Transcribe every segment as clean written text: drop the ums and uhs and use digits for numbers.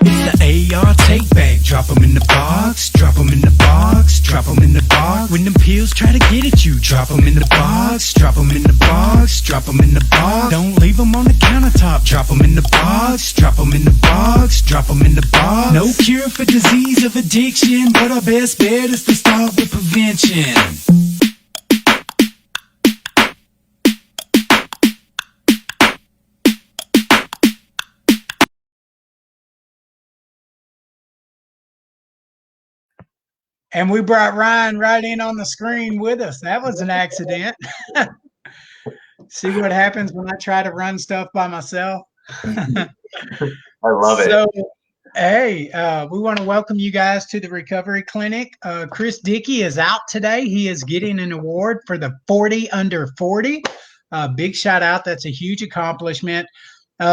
It's the AR take back. Drop 'em in the box, drop 'em in the box, drop 'em in the box. When them pills try to get at you, drop 'em in the box, drop 'em in the box, drop 'em in the box. Don't leave 'em on the countertop, drop 'em in the box, drop 'em in the box, drop 'em in the box. No cure for disease of addiction, but our best bet is to start with prevention. And we brought Ryan right in on the screen with us. That was an accident. See what happens when I try to run stuff by myself. I love it. So, hey, we want to welcome you guys to the Recovery Clinic. Chris Dickey is out today. He is getting an award for the 40 under 40. Big shout out. That's a huge accomplishment.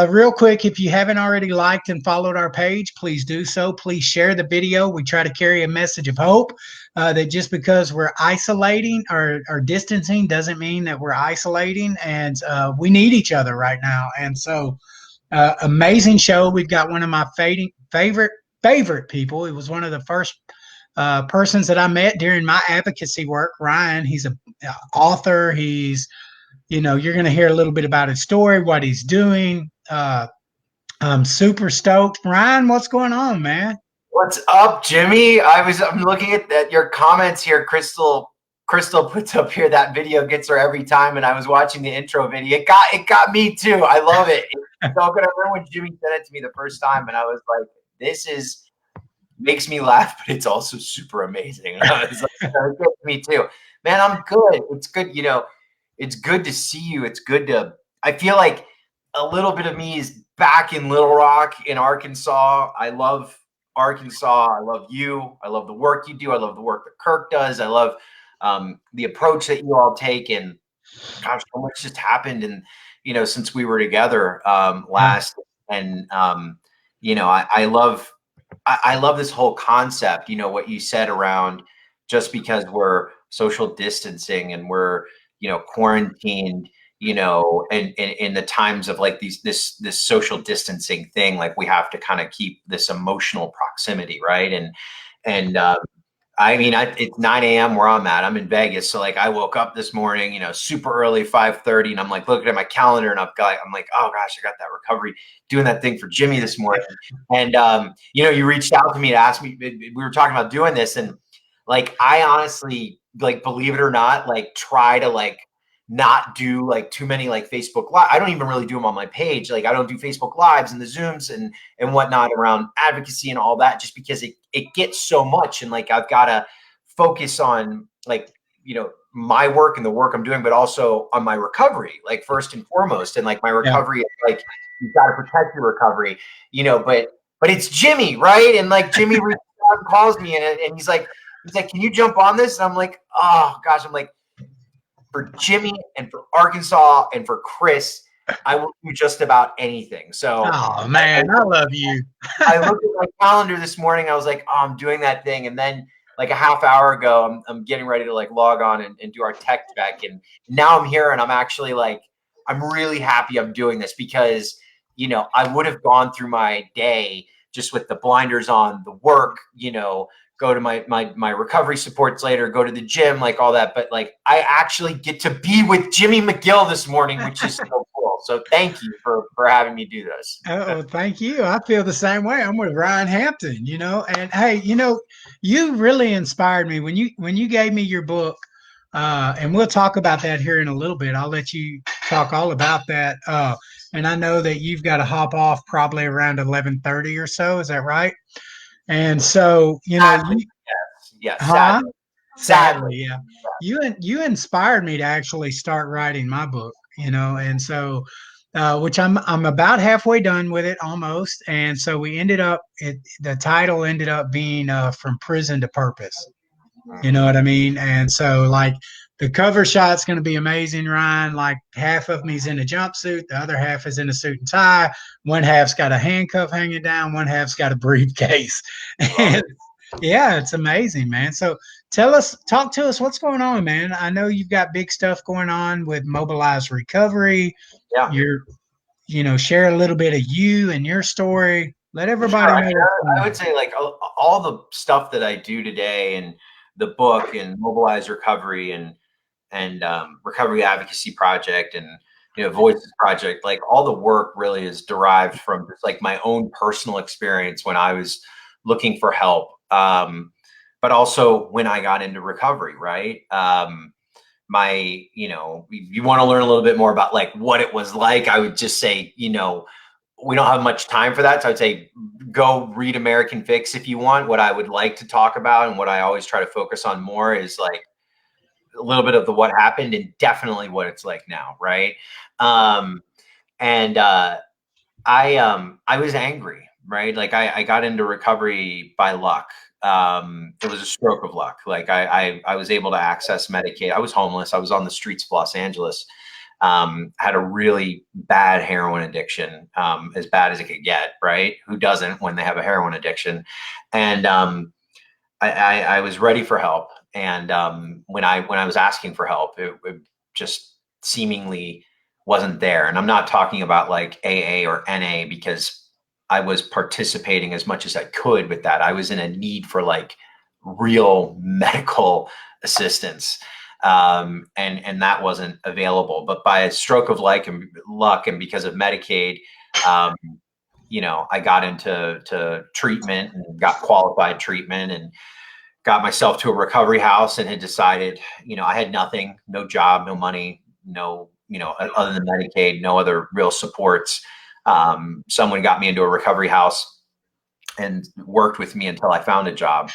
Real quick, if you haven't already liked and followed our page, please do so. Please share the video. We try to carry a message of hope that just because we're isolating or distancing doesn't mean that we're isolating, and we need each other right now. And so, amazing show. We've got one of my favorite people. It was one of the first persons that I met during my advocacy work. Ryan, he's an author. He's you're going to hear a little bit about his story, what he's doing. I'm super stoked. Ryan, what's going on, man? What's up, Jimmy? I'm looking at your comments here. Crystal puts up here that video gets her every time, and I was watching the intro video. It got me too. I love it. It's so good. I remember when Jimmy said it to me the first time, and I was like, "This makes me laugh, but it's also super amazing." And I was like, "It gets me too, man. I'm good. It's good. It's good to see you. It's good to. I feel like a little bit of me is back in Little Rock in Arkansas. I love Arkansas. I love you. I love the work you do. I love the work that Kirk does. I love the approach that you all take. And gosh, so much just happened. And since we were together last, and I love this whole concept. What you said around just because we're social distancing and we're quarantined, and in the times of like this social distancing thing, like we have to kind of keep this emotional proximity, right? And I mean, it's 9 a.m. where I'm at. I'm in Vegas, so like I woke up this morning, super early, 5:30, and I'm like looking at my calendar, and I'm like, oh gosh, I got that recovery, doing that thing for Jimmy this morning, and you reached out to me to ask me. We were talking about doing this, and like I honestly, like, believe it or not, like try to like not do like too many like Facebook live. I don't even really do them on my page. Like I don't do Facebook lives and the Zooms and whatnot around advocacy and all that, just because it gets so much. And like, I've got to focus on like, my work and the work I'm doing, but also on my recovery, like first and foremost. And like my recovery, is like, you've got to protect your recovery, but it's Jimmy, right? And like Jimmy calls me and he's like, can you jump on this? And I'm like, oh gosh, I'm like, for Jimmy and for Arkansas and for Chris, I will do just about anything. So, oh man, I love you. I looked at my calendar this morning. I was like, oh, I'm doing that thing. And then like a half hour ago, I'm getting ready to like log on and do our tech check. And now I'm here and I'm actually like, I'm really happy I'm doing this because, I would have gone through my day just with the blinders on, the work, go to my recovery supports later, go to the gym, like all that. But like, I actually get to be with Jimmy McGill this morning, which is so cool. So thank you for having me do this. Oh, thank you. I feel the same way. I'm with Ryan Hampton, and hey, you really inspired me when you gave me your book. And we'll talk about that here in a little bit. I'll let you talk all about that. And I know that you've got to hop off probably around 11:30 or so. Is that right? And so, Sadly, yes. Sadly, yeah. You inspired me to actually start writing my book, and so, which I'm about halfway done with it almost. And so we ended up, the title ended up being From Prison to Purpose. You know what I mean? And so like the cover shot's going to be amazing, Ryan. Like half of me's in a jumpsuit. The other half is in a suit and tie. One half's got a handcuff hanging down. One half's got a briefcase. And yeah, it's amazing, man. So talk to us. What's going on, man? I know you've got big stuff going on with Mobilized Recovery. Yeah. You're, share a little bit of you and your story. Let For sure. everybody I know mean, what's I going would on. say like all the stuff that I do today and the book and Mobilize Recovery and Recovery Advocacy Project and Voices Project, like all the work really is derived from just like my own personal experience when I was looking for help, but also when I got into recovery, right? My, you want to learn a little bit more about like what it was like, I would just say, we don't have much time for that. So I'd say go read American Fix if you want. What I would like to talk about and what I always try to focus on more is like a little bit of the what happened and definitely what it's like now, right? Um, and I was angry, right? Like I got into recovery by luck. It was a stroke of luck. Like I was able to access Medicaid. I was homeless. I was on the streets of Los Angeles. Had a really bad heroin addiction, as bad as it could get, right? Who doesn't when they have a heroin addiction? And I was ready for help. And when I was asking for help, it just seemingly wasn't there. And I'm not talking about like AA or NA because I was participating as much as I could with that. I was in a need for like real medical assistance. And that wasn't available. But by a stroke of luck and because of Medicaid, um, I got into treatment and got qualified treatment and got myself to a recovery house and had decided, I had nothing, no job, no money, no, other than Medicaid, no other real supports. Someone got me into a recovery house and worked with me until I found a job,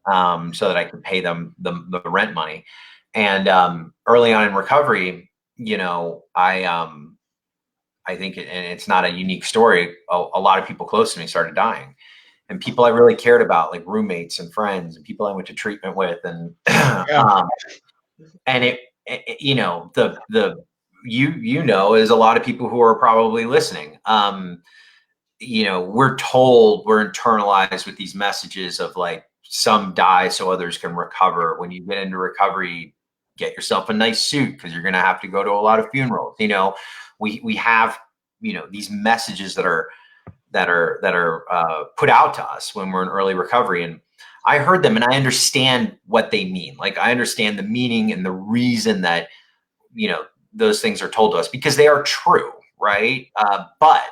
so that I could pay them the rent money. And early on in recovery, I think, and it's not a unique story, a lot of people close to me started dying and people I really cared about, like roommates and friends and people I went to treatment with. And, Yeah. and is a lot of people who are probably listening. We're told, we're internalized with these messages of like, some die so others can recover. When you get into recovery, get yourself a nice suit because you're going to have to go to a lot of funerals. We have, these messages that are put out to us when we're in early recovery. And I heard them and I understand what they mean. Like I understand the meaning and the reason that, those things are told to us because they are true. Right. But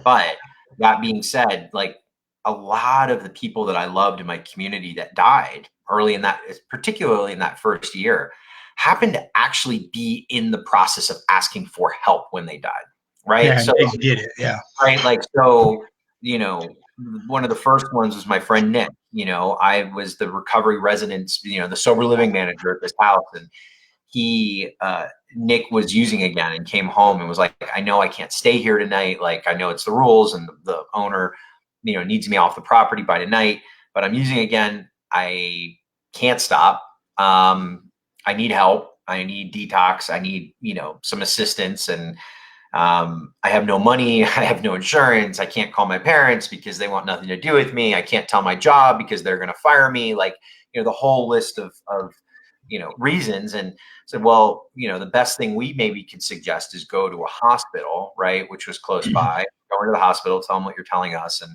that being said, like a lot of the people that I loved in my community that died early in that, particularly in that first year, happened to actually be in the process of asking for help when they died. Right. Yeah. So, They get it. Yeah. right. Like, so, one of the first ones was my friend Nick. I was the recovery residence, the sober living manager at this house. And Nick was using again and came home and was like, I know I can't stay here tonight. Like, I know it's the rules and the owner, needs me off the property by tonight, but I'm using again. I can't stop. I need help. I need detox. I need, some assistance. And I have no money. I have no insurance. I can't call my parents because they want nothing to do with me. I can't tell my job because they're going to fire me. Like, the whole list of reasons. And said, well, the best thing we maybe could suggest is go to a hospital, right? Which was close by. Go into the hospital, tell them what you're telling us and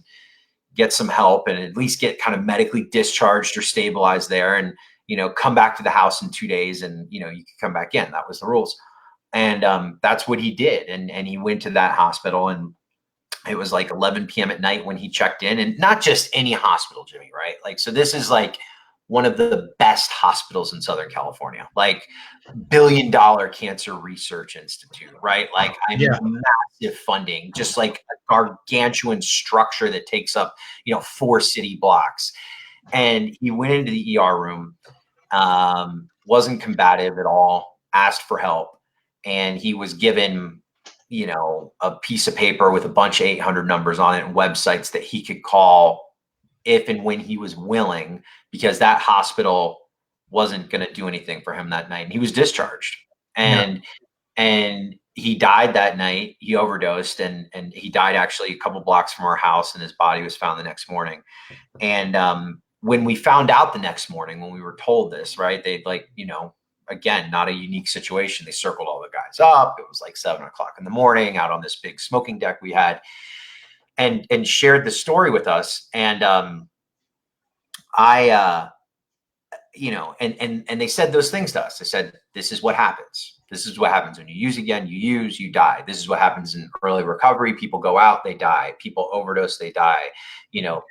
get some help and at least get kind of medically discharged or stabilized there. And, come back to the house in 2 days and, you can come back in. That was the rules. And that's what he did. And he went to that hospital and it was like 11 p.m. at night when he checked in, and not just any hospital, Jimmy, right? Like, so this is like one of the best hospitals in Southern California, like $1 billion Cancer Research Institute, right? Like, I mean, Yeah. massive funding, just like a gargantuan structure that takes up, 4 city blocks. And he went into the ER room, wasn't combative at all, asked for help, and he was given, a piece of paper with a bunch of 800 numbers on it and websites that he could call if and when he was willing, because that hospital wasn't going to do anything for him that night. And he was discharged. And and he died that night. He overdosed and he died actually a couple blocks from our house, and his body was found the next morning. And when we found out the next morning, when we were told this, right, they'd like, again, not a unique situation. They circled all the guys up. It was like 7 o'clock in the morning out on this big smoking deck we had. and shared the story with us. And I and they said those things to us. They said, this is what happens. This is what happens when you use again, you die. This is what happens in early recovery. People go out, they die. People overdose, they die. You know,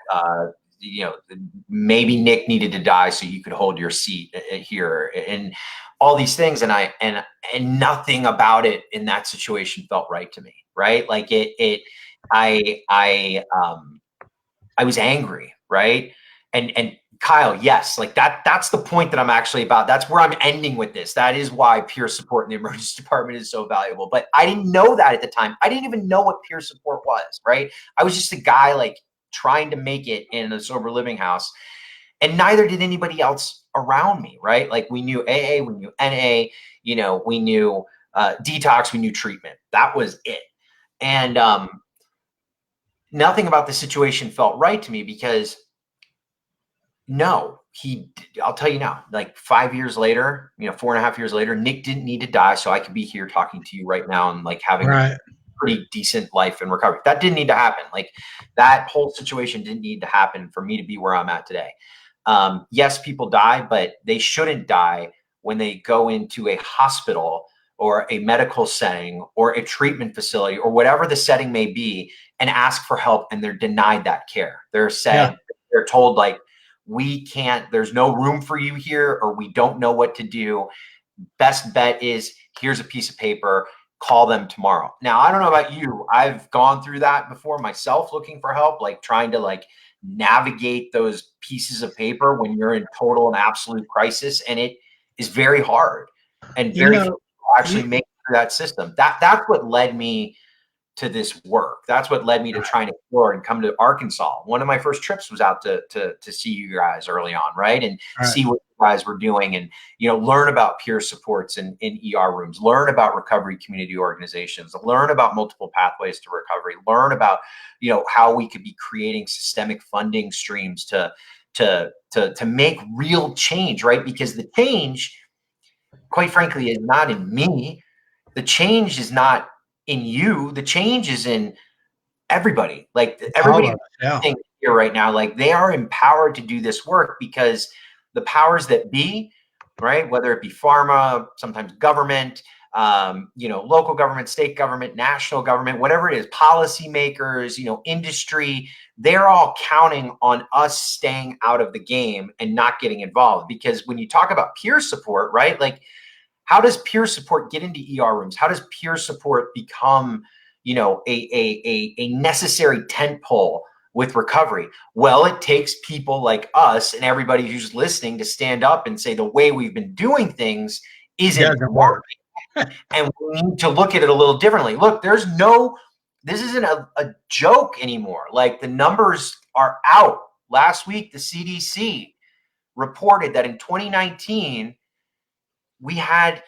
maybe Nick needed to die so you could hold your seat here, and all these things. And nothing about it in that situation felt right to me. Right. Like I was angry. Right. And Kyle, yes, like that's the point that I'm actually about. That's where I'm ending with this. That is why peer support in the emergency department is so valuable. But I didn't know that at the time. I didn't even know what peer support was, right? I was just a guy like trying to make it in a sober living house. And neither did anybody else around me, right? Like we knew AA, we knew NA, we knew detox, we knew treatment. That was it. And nothing about the situation felt right to me because I'll tell you now, like 5 years later, 4.5 years later, Nick didn't need to die so I could be here talking to you right now and like having a pretty decent life and recovery. That didn't need to happen. Like that whole situation didn't need to happen for me to be where I'm at today. Yes, people die, but they shouldn't die when they go into a hospital or a medical setting or a treatment facility or whatever the setting may be and ask for help and they're denied that care. They're told like, we can't, there's no room for you here, or we don't know what to do. Best bet is here's a piece of paper, call them tomorrow. Now, I don't know about you. I've gone through that before myself, looking for help, like trying to like navigate those pieces of paper when you're in total and absolute crisis. And it is very hard and very few people actually make it through that system. That's what led me to this work. That's what led me to try and explore and come to Arkansas. One of my first trips was out to see you guys early on, right? And see what you guys were doing and, learn about peer supports in ER rooms, learn about recovery community organizations, learn about multiple pathways to recovery, learn about, how we could be creating systemic funding streams to make real change, right? Because the change, quite frankly, is not in me. The change is not in you. The change is in everybody. Like everybody here right now, like they are empowered to do this work because the powers that be, right, whether it be pharma, sometimes government, local government, state government, national government, whatever it is, policymakers, industry, they're all counting on us staying out of the game and not getting involved. Because when you talk about peer support, right, like how does peer support get into ER rooms? How does peer support become, a necessary tent pole with recovery? Well, it takes people like us and everybody who's listening to stand up and say the way we've been doing things isn't working. And we need to look at it a little differently. Look, this isn't a joke anymore. Like the numbers are out. Last week, the CDC reported that in 2019, we had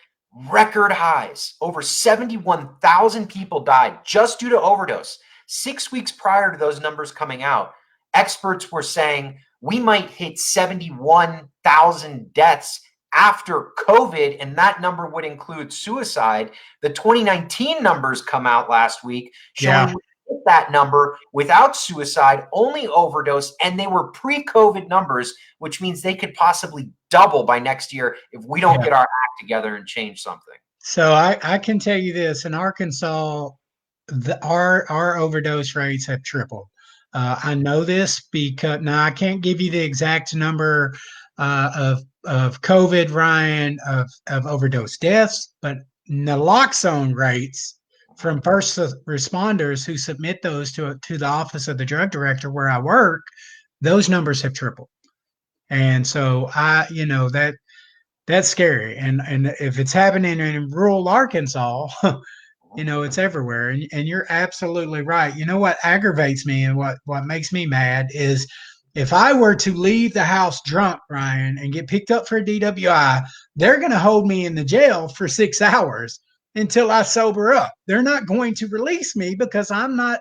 record highs. Over 71,000 people died just due to overdose. 6 weeks prior to those numbers coming out, experts were saying we might hit 71,000 deaths after COVID, and that number would include suicide. The 2019 numbers come out last week showing we hit that number without suicide, only overdose, and they were pre-COVID numbers, which means they could possibly double by next year if we don't get our act together and change something. So I can tell you this: in Arkansas, our overdose rates have tripled. I know this because now I can't give you the exact number of COVID, Ryan, of overdose deaths, but naloxone rates from first responders who submit those to the office of the drug director where I work, those numbers have tripled. And so that's scary. And if it's happening in rural Arkansas, it's everywhere. And you're absolutely right. You know what aggravates me and what makes me mad is if I were to leave the house drunk, Ryan, and get picked up for a DWI, they're going to hold me in the jail for 6 hours until I sober up. They're not going to release me because I'm not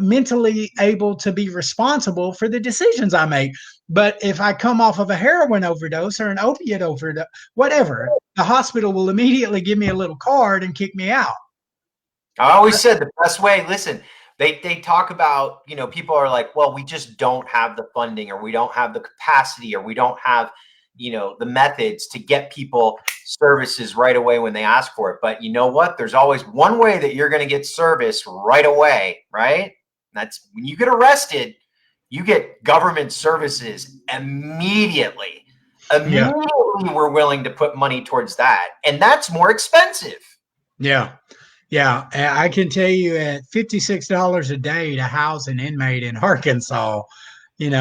mentally able to be responsible for the decisions I make. But if I come off of a heroin overdose or an opiate overdose, whatever, the hospital will immediately give me a little card and kick me out. I always said the best way, listen, they talk about, you know, people are like, well, we just don't have the funding, or we don't have the capacity, or we don't have, you know, the methods to get people services right away when they ask for it. But you know what? There's always one way that you're going to get service right away, right? That's when you get arrested, you get government services immediately. Yeah. Immediately, we're willing to put money towards that, and that's more expensive. Yeah. Yeah. I can tell you at $56 a day to house an inmate in Arkansas, and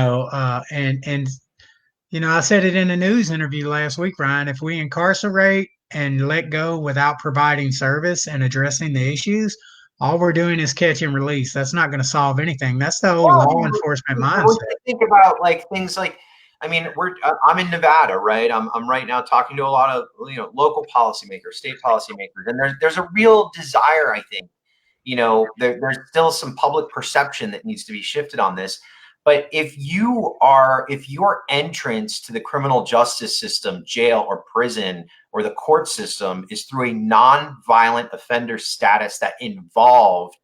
I said it in a news interview last week, Ryan. If we incarcerate and let go without providing service and addressing the issues, all we're doing is catch and release. That's not going to solve anything. That's the old Well, I law mean, enforcement when mindset. you think about like things like, I mean, I'm in Nevada, right? I'm right now talking to a lot of, you know, local policymakers, state policymakers, and there's a real desire, I think. You know, there's still some public perception that needs to be shifted on this. But if your entrance to the criminal justice system, jail or prison or the court system, is through a non-violent offender status that involved,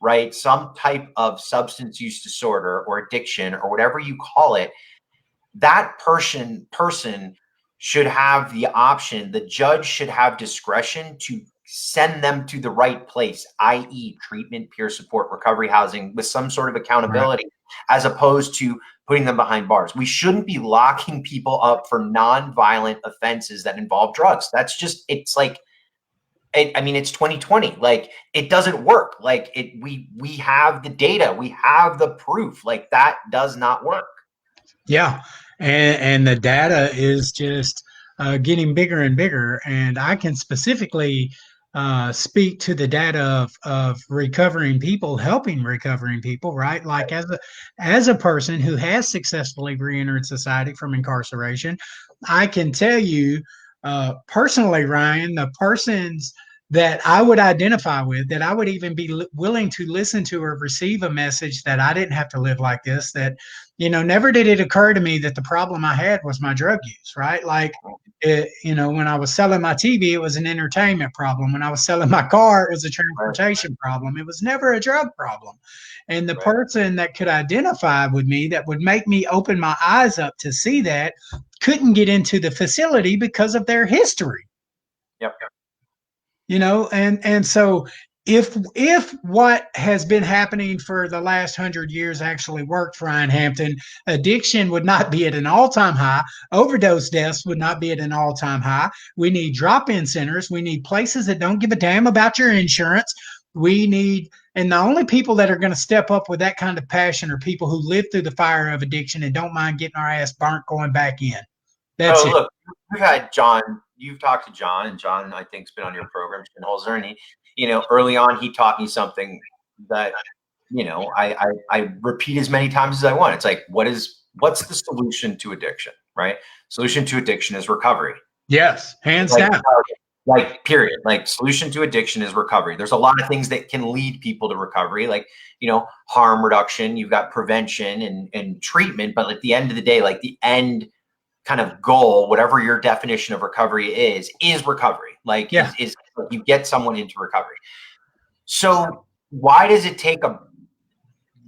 right, some type of substance use disorder or addiction or whatever you call it, that person should have the option. The judge should have discretion to send them to the right place, i.e., treatment, peer support, recovery housing, with some sort of Right. accountability, as opposed to putting them behind bars. We shouldn't be locking people up for non-violent offenses that involve drugs. That's just, it's like, I mean, it's 2020. Like, it doesn't work. Like, we have the data, we have the proof. Like, that does not work. Yeah, and the data is just getting bigger and bigger. And I can specifically speak to the data of recovering people, helping recovering people, right? Like as a person who has successfully reentered society from incarceration, I can tell you personally, Ryan, the persons that I would identify with, that I would even be willing to listen to or receive a message that I didn't have to live like this, that never did it occur to me that the problem I had was my drug use, right? Like, when I was selling my TV, it was an entertainment problem. When I was selling my car, it was a Right. transportation problem. It was never a drug problem. And the Right. person that could identify with me, that would make me open my eyes up to see that, couldn't get into the facility because of their history. Yep. And so if what has been happening for the last 100 years actually worked for Ryan Hampton, addiction would not be at an all-time high. Overdose deaths would not be at an all-time high. We need drop-in centers. We need places that don't give a damn about your insurance. And the only people that are going to step up with that kind of passion are people who live through the fire of addiction and don't mind getting our ass burnt going back in. That's Oh, it. look, we've had John. You've talked to John, and John, I think, has been on your program, Holzer, and he, you know, early on, he taught me something that, you know, I repeat as many times as I want. It's like, what's the solution to addiction, right? Solution to addiction is recovery. Yes, hands Like, down. period. Like, solution to addiction is recovery. There's a lot of things that can lead people to recovery, like, you know, harm reduction. You've got prevention and treatment, but at the end of the day, like, the end kind of goal, whatever your definition of recovery is recovery. Like, Yeah. is you get someone into recovery. So why does it take a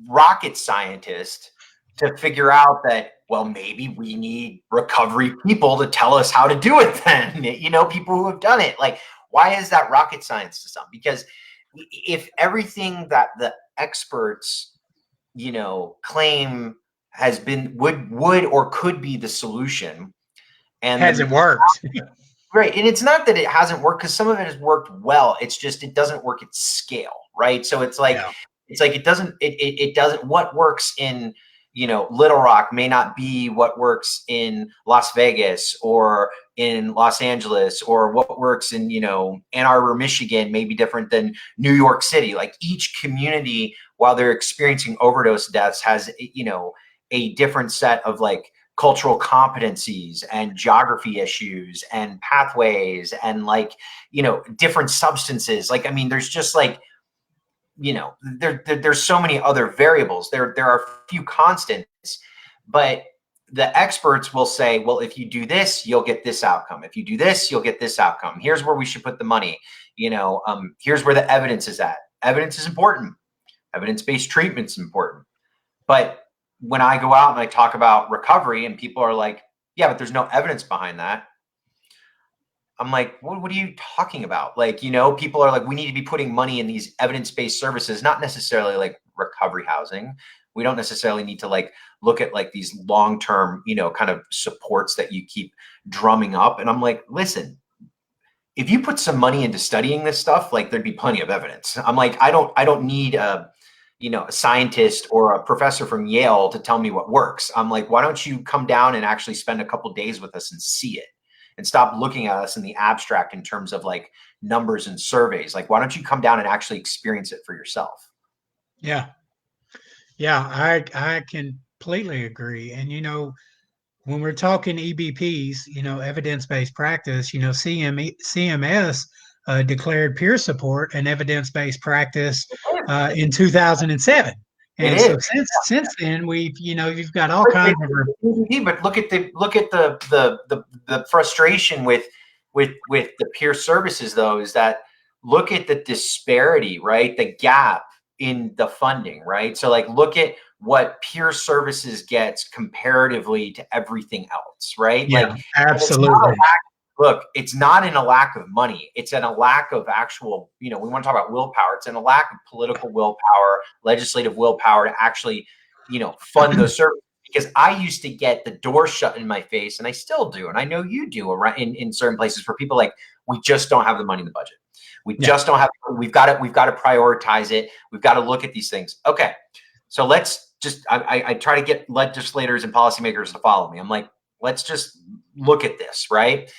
rocket scientist to figure out that, well, maybe we need recovery people to tell us how to do it then? You know, people who have done it. Like, why is that rocket science to some? Because if everything that the experts, you know, claim has been would or could be the solution, and Hasn't worked. right, and it's not that it hasn't worked, because some of it has worked well. It's just it doesn't work at scale, right? So Yeah. it doesn't, what works in, you know, Little Rock may not be what works in Las Vegas or in Los Angeles, or what works in, you know, Ann Arbor, Michigan may be different than New York City. Like, each community, while they're experiencing overdose deaths, has, you know, a different set of like cultural competencies and geography issues and pathways and, like, you know, different substances. Like, I mean, there's just like, you know, there's so many other variables. There are few constants, but the experts will say, well, if you do this, you'll get this outcome. If you do this, you'll get this outcome. Here's where we should put the money. You know, here's where the evidence is at. Evidence is important. Evidence-based treatment's important. But when I go out and I talk about recovery and people are like, yeah, but there's no evidence behind that. I'm like, what are you talking about? Like, people are like, we need to be putting money in these evidence-based services, not necessarily like recovery housing. We don't necessarily need to like look at like these long-term, kind of supports that you keep drumming up. And I'm like, listen, if you put some money into studying this stuff, like there'd be plenty of evidence. I'm like, I don't need a scientist or a professor from Yale to tell me what works. I'm like, why don't you come down and actually spend a couple days with us and see it? And stop looking at us in the abstract in terms of like numbers and surveys. Like, why don't you come down and actually experience it for yourself? Yeah. Yeah, I completely agree. And when we're talking EBPs, evidence-based practice, CMS declared peer support an evidence-based practice in 2007. It And is. so since then, you've got all kinds of. But look at the frustration with the peer services, though, is that look at the disparity, right? The gap in the funding, right? So like look at what peer services gets comparatively to everything else, right? Yeah, like absolutely. It's not in a lack of money. It's in a lack of actual, we want to talk about willpower. It's in a lack of political willpower, legislative willpower to actually, fund those services. Because I used to get the door shut in my face, and I still do, and I know you do in certain places where people like, we just don't have the money in the budget. We just don't have. We've got to prioritize it. We've got to look at these things. Okay, so let's just. I try to get legislators and policymakers to follow me. I'm like, let's just look at this, right?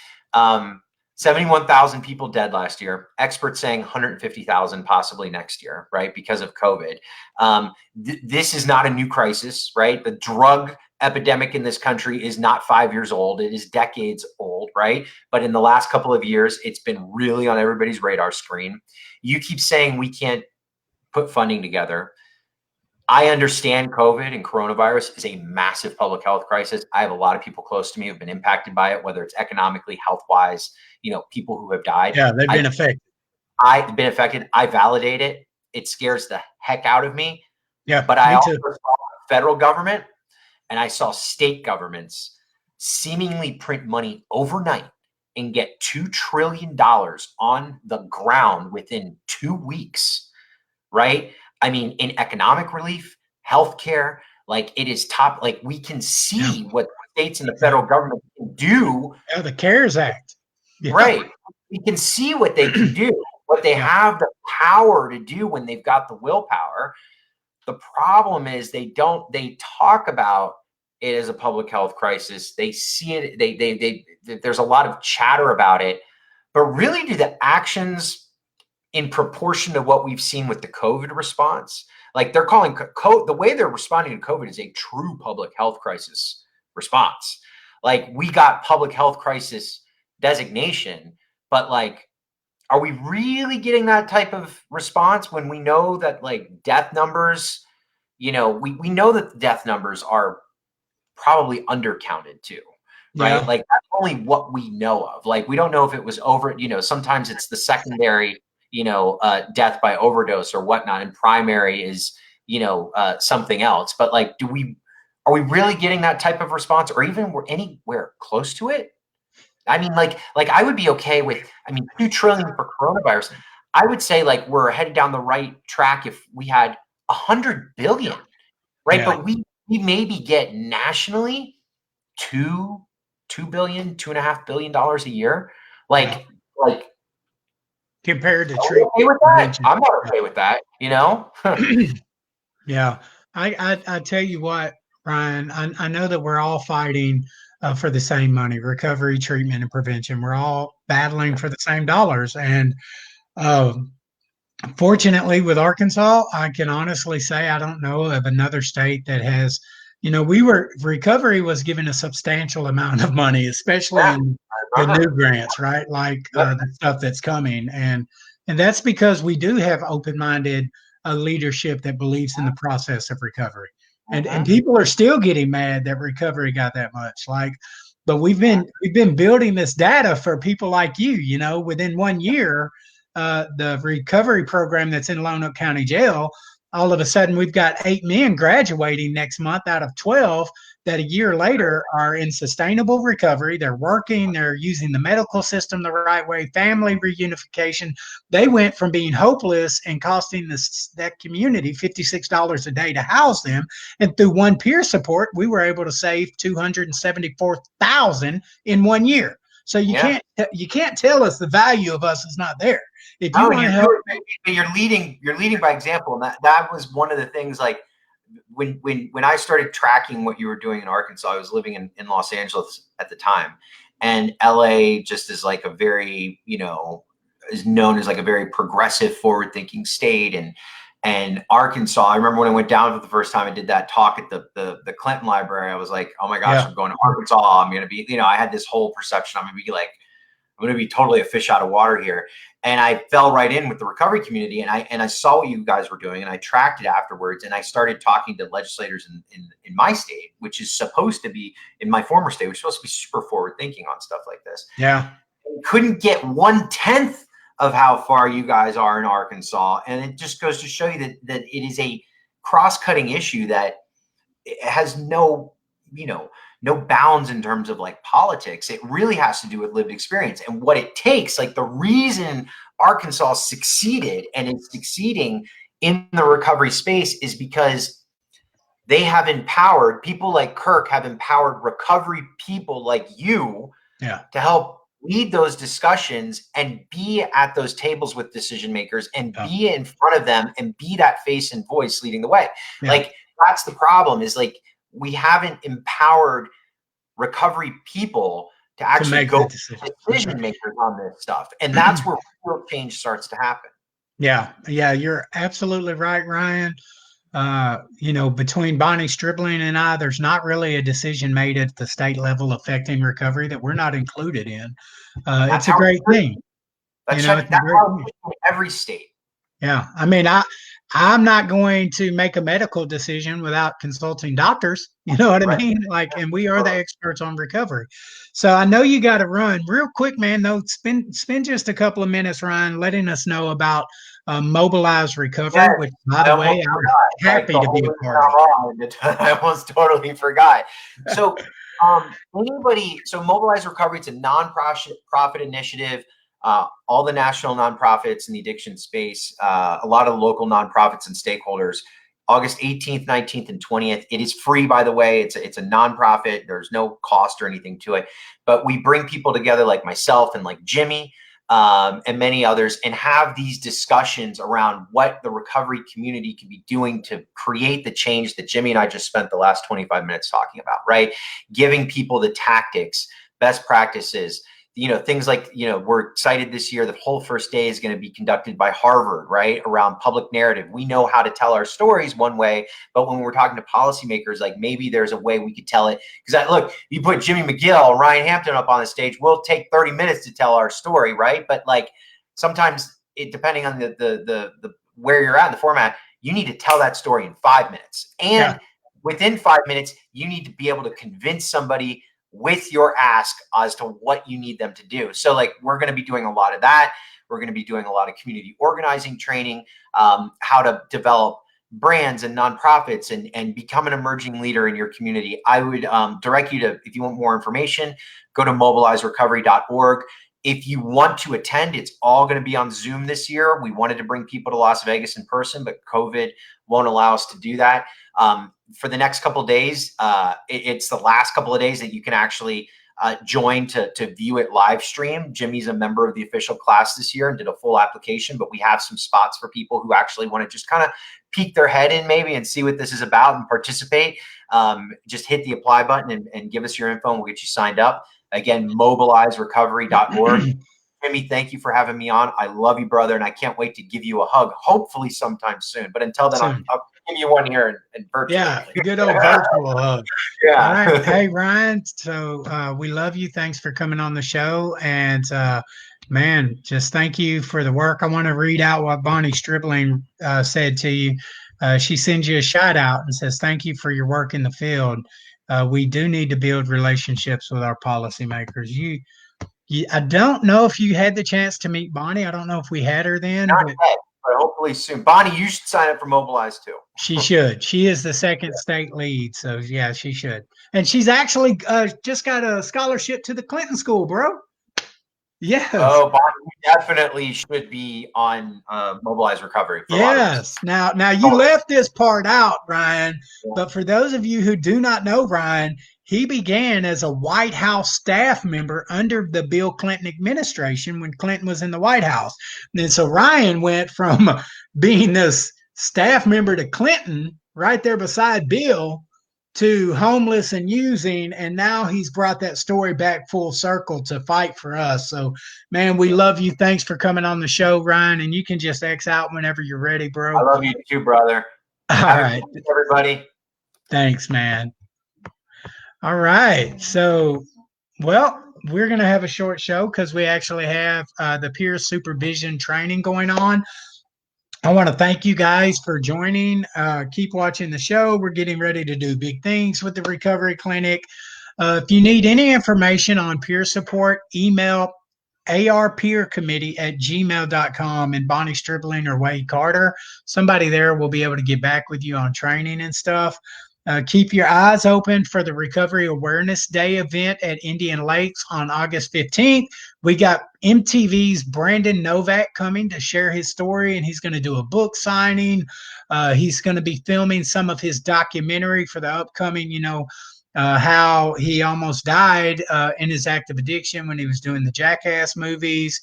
71,000 people dead last year. Experts saying 150,000 possibly next year, right? Because of COVID. This is not a new crisis, right? The drug epidemic in this country is not 5 years old. It is decades old, right? But in the last couple of years, it's been really on everybody's radar screen. You keep saying we can't put funding together. I understand COVID and coronavirus is a massive public health crisis. I have a lot of people close to me who've been impacted by it, whether it's economically, health-wise, people who have died. Yeah, they've been affected. I've been affected. I validate it. It scares the heck out of me. Yeah, but I also saw the federal government and I saw state governments seemingly print money overnight and get $2 trillion on the ground within 2 weeks, right? I mean, in economic relief, healthcare, like it is top, like we can see what states and the federal government can do. Yeah, the CARES Act. Yeah. Right. We can see what they can do, what they have the power to do when they've got the willpower. The problem is they talk about it as a public health crisis. They see it, there's a lot of chatter about it, but really do the actions in proportion to what we've seen with the COVID response, like they're calling the way they're responding to COVID is a true public health crisis response. Like we got public health crisis designation, but like, are we really getting that type of response when we know that like death numbers, we know that the death numbers are probably undercounted too, right? Like that's only what we know of. Like we don't know if it was over, sometimes it's the secondary, death by overdose or whatnot, and primary is, something else. But like, are we really getting that type of response or even we're anywhere close to it? I mean, like I would be okay with, $2 trillion for coronavirus. I would say like we're headed down the right track if we had 100 billion, right? But we maybe get nationally $2 billion, $2.5 billion a year. Like compared to treatment. Okay with that? I'm not okay with that, Yeah. I tell you what, Ryan, I know that we're all fighting for the same money, recovery, treatment, and prevention. We're all battling for the same dollars. And fortunately, with Arkansas, I can honestly say I don't know of another state that has, recovery was given a substantial amount of money, especially in the new grants, right? Like the stuff that's coming. And that's because we do have open-minded leadership that believes in the process of recovery. And people are still getting mad that recovery got that much. But we've been building this data for people like you. Within 1 year, the recovery program that's in Lonoke County Jail, all of a sudden we've got 8 men graduating next month out of 12 that a year later are in sustainable recovery. They're working, they're using the medical system the right way, family reunification. They went from being hopeless and costing that community $56 a day to house them. And through one peer support, we were able to save 274,000 in 1 year. So you can't tell us the value of us is not there. If you want to help, you're leading by example, and that was one of the things. Like when I started tracking what you were doing in Arkansas, I was living in Los Angeles at the time, and LA just is like a very, is known as like a very progressive, forward-thinking state, and Arkansas. I remember when I went down for the first time, I did that talk at the Clinton Library. I was like, oh my gosh, I'm going to Arkansas. I'm going to be, I had this whole perception. I'm going to be totally a fish out of water here. And I fell right in with the recovery community, and I saw what you guys were doing, and I tracked it afterwards, and I started talking to legislators in my state, which is supposed to be, in my former state, which is supposed to be super forward thinking on stuff like this. Yeah. Couldn't get 1/10 of how far you guys are in Arkansas. And it just goes to show you that it is a cross-cutting issue that has no bounds in terms of like politics. It really has to do with lived experience and what it takes. Like the reason Arkansas succeeded and is succeeding in the recovery space is because they have empowered people like Kirk, have empowered recovery people like you to help lead those discussions and be at those tables with decision makers and be in front of them and be that face and voice leading the way. Like that's the problem, is like we haven't empowered recovery people to actually go decision makers on this stuff. And that's where real change starts to happen. Yeah. You're absolutely right, Ryan. Between Bonnie Stribling and I, there's not really a decision made at the state level affecting recovery that we're not included in. It's a great thing. That's how every state. Yeah. I mean, I'm not going to make a medical decision without consulting doctors. You know what I mean? Like, and we are the experts on recovery. So I know you got to run real quick, man. Though, spend just a couple of minutes, Ryan, letting us know about Mobilize Recovery, which, by the way, I'm happy to be a part of. I almost totally forgot. So, so Mobilize Recovery, it's a non-profit initiative. All the national nonprofits in the addiction space, a lot of local nonprofits and stakeholders, August 18th, 19th, and 20th. It is free, by the way. It's a nonprofit. There's no cost or anything to it. But we bring people together like myself and like Jimmy and many others, and have these discussions around what the recovery community can be doing to create the change that Jimmy and I just spent the last 25 minutes talking about, right? Giving people the tactics, best practices, things like, we're excited this year. The whole first day is going to be conducted by Harvard, right? Around public narrative. We know how to tell our stories one way, but when we're talking to policymakers, like maybe there's a way we could tell it. Because look, you put Jimmy McGill or Ryan Hampton up on the stage, we'll take 30 minutes to tell our story, right? But like sometimes depending on the where you're at in the format, you need to tell that story in 5 minutes. And within 5 minutes, you need to be able to convince somebody with your ask as to what you need them to do. So like, we're going to be doing a lot of that. We're going to be doing a lot of community organizing training, how to develop brands and nonprofits and become an emerging leader in your community. I would direct you to, if you want more information, go to mobilizerecovery.org. If you want to attend, it's all going to be on Zoom this year. We wanted to bring people to Las Vegas in person, but COVID won't allow us to do that. For the next couple of days, it's the last couple of days that you can actually join to view it live stream. Jimmy's a member of the official class this year and did a full application, but we have some spots for people who actually want to just kind of peek their head in maybe and see what this is about and participate. Just hit the apply button and give us your info and we'll get you signed up. Again, mobilizerecovery.org. Jimmy, thank you for having me on. I love you, brother, and I can't wait to give you a hug, hopefully sometime soon. But until then, I'll give you one here in virtual. Yeah, good old virtual hug. Yeah. All right. Hey, Ryan, so we love you. Thanks for coming on the show. And, man, just thank you for the work. I want to read out what Bonnie Stribling said to you. She sends you a shout out and says, thank you for your work in the field. We do need to build relationships with our policymakers. I don't know if you had the chance to meet Bonnie. I don't know if we had her then. Not yet, but hopefully soon. Bonnie, you should sign up for Mobilize too. She should. She is the second state lead, so yeah, she should. And she's actually just got a scholarship to the Clinton School, bro. Yes. Oh, Bonnie, you definitely should be on Mobilize Recovery for a lot of reasons. Now you left this part out, Ryan. But for those of you who do not know Ryan, he began as a White House staff member under the Bill Clinton administration when Clinton was in the White House. And so Ryan went from being this staff member to Clinton right there beside Bill to homeless and using, and now he's brought that story back full circle to fight for us. So, man, we love you. Thanks for coming on the show, Ryan, and you can just X out whenever you're ready, bro. I love you too, brother. All right. Everybody. Thanks, man. All right. So, well, we're going to have a short show because we actually have the peer supervision training going on. I want to thank you guys for joining. Keep watching the show. We're getting ready to do big things with the Recovery Clinic. If you need any information on peer support, email arpeercommittee@gmail.com, and Bonnie Stribling or Wade Carter. Somebody there will be able to get back with you on training and stuff. Keep your eyes open for the Recovery Awareness Day event at Indian Lakes on August 15th. We got MTV's Brandon Novak coming to share his story, and he's going to do a book signing. He's going to be filming some of his documentary for the upcoming, how he almost died in his active addiction when he was doing the Jackass movies.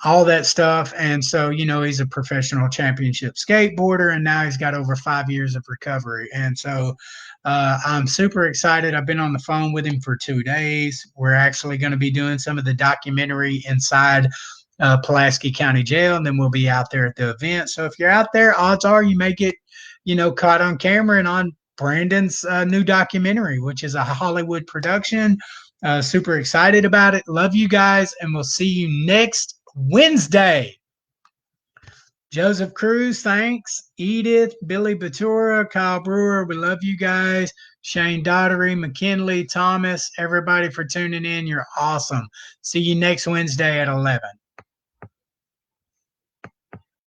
All that stuff. And so, he's a professional championship skateboarder, and now he's got over 5 years of recovery. And so I'm super excited. I've been on the phone with him for 2 days. We're actually going to be doing some of the documentary inside Pulaski County Jail, and then we'll be out there at the event. So if you're out there, odds are you may get, caught on camera and on Brandon's new documentary, which is a Hollywood production. Super excited about it. Love you guys, and we'll see you next Wednesday. Joseph Cruz, thanks. Edith, Billy Batura, Kyle Brewer, we love you guys. Shane Daughtery, McKinley, Thomas, everybody for tuning in. You're awesome. See you next Wednesday at 11.